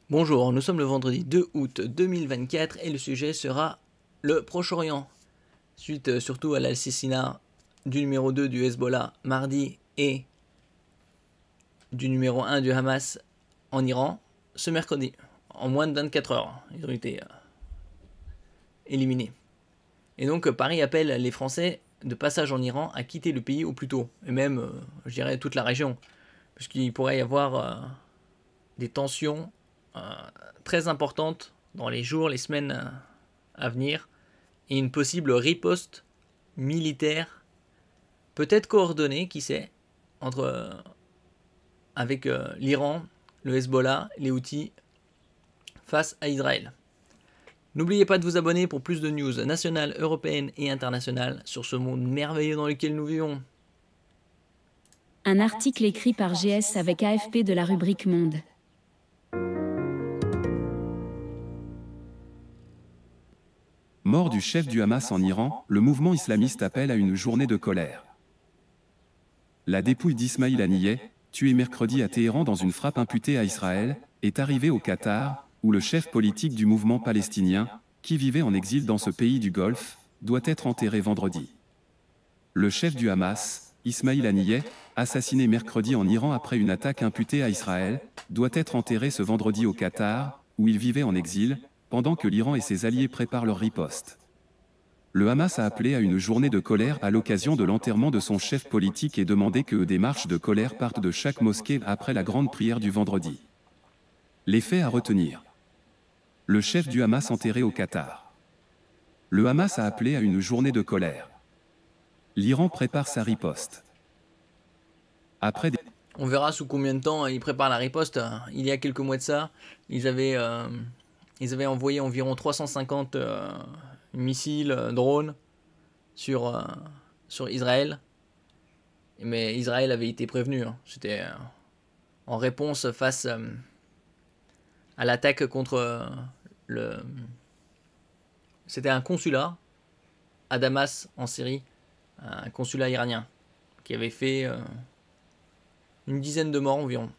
Bonjour, nous sommes le vendredi 2 août 2024 et le sujet sera le Proche-Orient. Suite surtout à l'assassinat du numéro 2 du Hezbollah mardi et du numéro 1 du Hamas en Iran ce mercredi. En moins de 24 heures, ils ont été éliminés. Et donc Paris appelle les Français de passage en Iran à quitter le pays au plus tôt. Et même, je dirais, toute la région. Puisqu'il pourrait y avoir des tensions très importante dans les jours, les semaines à venir, et une possible riposte militaire, peut-être coordonnée, qui sait, avec l'Iran, le Hezbollah, les Houthis, face à Israël. N'oubliez pas de vous abonner pour plus de news nationales, européennes et internationales sur ce monde merveilleux dans lequel nous vivons. Un article écrit par GS avec AFP de la rubrique Monde. Mort du chef du Hamas en Iran, le mouvement islamiste appelle à une journée de colère. La dépouille d'Ismail Haniyeh, tué mercredi à Téhéran dans une frappe imputée à Israël, est arrivée au Qatar, où le chef politique du mouvement palestinien, qui vivait en exil dans ce pays du Golfe, doit être enterré vendredi. Le chef du Hamas, Ismail Haniyeh, assassiné mercredi en Iran après une attaque imputée à Israël, doit être enterré ce vendredi au Qatar, où il vivait en exil, pendant que l'Iran et ses alliés préparent leur riposte. Le Hamas a appelé à une journée de colère à l'occasion de l'enterrement de son chef politique et demandé que des marches de colère partent de chaque mosquée après la grande prière du vendredi. Les faits à retenir. Le chef du Hamas enterré au Qatar. Le Hamas a appelé à une journée de colère. L'Iran prépare sa riposte. Après des... On verra sous combien de temps ils préparent la riposte. Il y a quelques mois de ça, ils avaient envoyé environ 350 missiles, drones sur Israël. Mais Israël avait été prévenu. C'était en réponse face à l'attaque contre le... C'était un consulat à Damas, en Syrie. Un consulat iranien qui avait fait une dizaine de morts environ.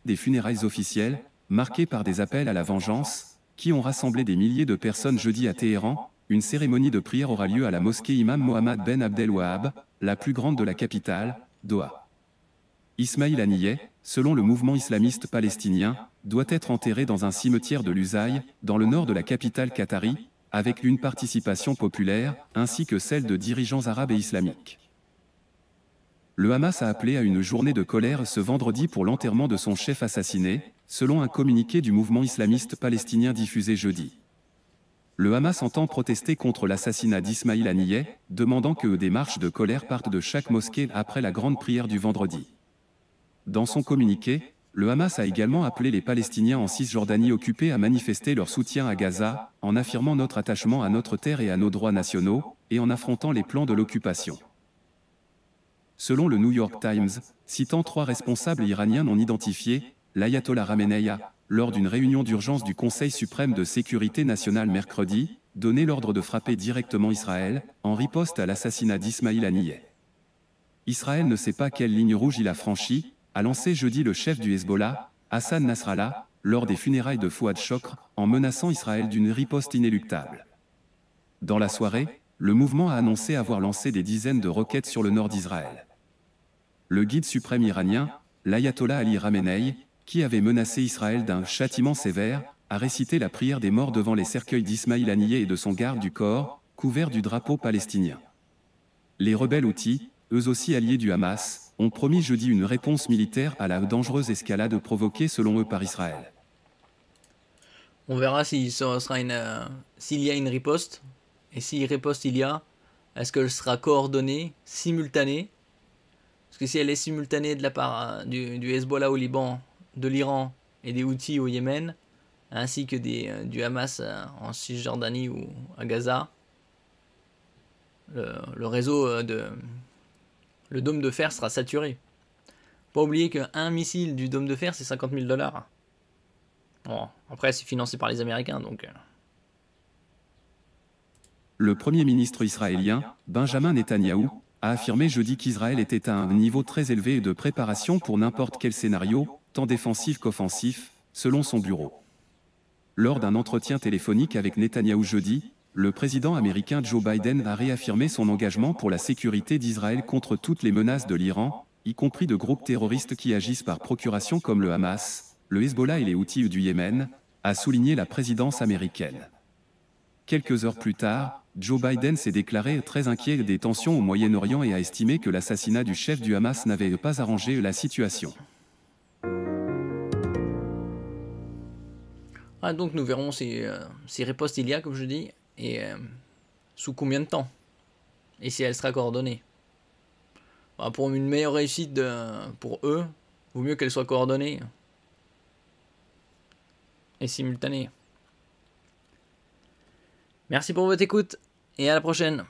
Des funérailles officielles, marquées par des appels à la vengeance, qui ont rassemblé des milliers de personnes jeudi à Téhéran. Une cérémonie de prière aura lieu à la mosquée Imam Mohammed Ben Abdel Wahab, la plus grande de la capitale, Doha. Ismail Haniyeh, selon le mouvement islamiste palestinien, doit être enterré dans un cimetière de Lusail, dans le nord de la capitale qatari, avec une participation populaire, ainsi que celle de dirigeants arabes et islamiques. Le Hamas a appelé à une journée de colère ce vendredi pour l'enterrement de son chef assassiné, selon un communiqué du mouvement islamiste palestinien diffusé jeudi. Le Hamas entend protester contre l'assassinat d'Ismail Haniyeh, demandant que des marches de colère partent de chaque mosquée après la grande prière du vendredi. Dans son communiqué, le Hamas a également appelé les Palestiniens en Cisjordanie occupés à manifester leur soutien à Gaza, en affirmant notre attachement à notre terre et à nos droits nationaux, et en affrontant les plans de l'occupation. Selon le New York Times, citant 3 responsables iraniens non identifiés, l'ayatollah Khamenei a, lors d'une réunion d'urgence du Conseil suprême de sécurité nationale mercredi, donné l'ordre de frapper directement Israël, en riposte à l'assassinat d'Ismail Haniyeh. Israël ne sait pas quelle ligne rouge il a franchie, a lancé jeudi le chef du Hezbollah, Hassan Nasrallah, lors des funérailles de Fouad Chokr, en menaçant Israël d'une riposte inéluctable. Dans la soirée, le mouvement a annoncé avoir lancé des dizaines de roquettes sur le nord d'Israël. Le guide suprême iranien, l'ayatollah Ali Khamenei, qui avait menacé Israël d'un châtiment sévère, a récité la prière des morts devant les cercueils d'Ismail Haniyeh et de son garde du corps, couvert du drapeau palestinien. Les rebelles Houthis, eux aussi alliés du Hamas, ont promis jeudi une réponse militaire à la dangereuse escalade provoquée selon eux par Israël. On verra s'il y a une riposte. Et si riposte il y a, est-ce qu'elle sera coordonnée, simultanée? Parce que si elle est simultanée de la part du Hezbollah au Liban, de l'Iran et des Houthis au Yémen, ainsi que du Hamas en Cisjordanie ou à Gaza, le réseau le dôme de fer sera saturé. Pas oublier qu'un missile du dôme de fer, c'est 50 000 $. Bon, après, c'est financé par les Américains, donc... Le Premier ministre israélien, Benjamin Netanyahou, a affirmé jeudi qu'Israël était à un niveau très élevé de préparation pour n'importe quel scénario, autant défensif qu'offensif, selon son bureau. Lors d'un entretien téléphonique avec Netanyahou jeudi, le président américain Joe Biden a réaffirmé son engagement pour la sécurité d'Israël contre toutes les menaces de l'Iran, y compris de groupes terroristes qui agissent par procuration comme le Hamas, le Hezbollah et les Houthis du Yémen, a souligné la présidence américaine. Quelques heures plus tard, Joe Biden s'est déclaré très inquiet des tensions au Moyen-Orient et a estimé que l'assassinat du chef du Hamas n'avait pas arrangé la situation. Ah, donc nous verrons si ripostes il y a, comme je dis, et sous combien de temps, et si elle sera coordonnée. Bah, pour une meilleure réussite pour eux, vaut mieux qu'elle soit coordonnée et simultanée. Merci pour votre écoute, et à la prochaine.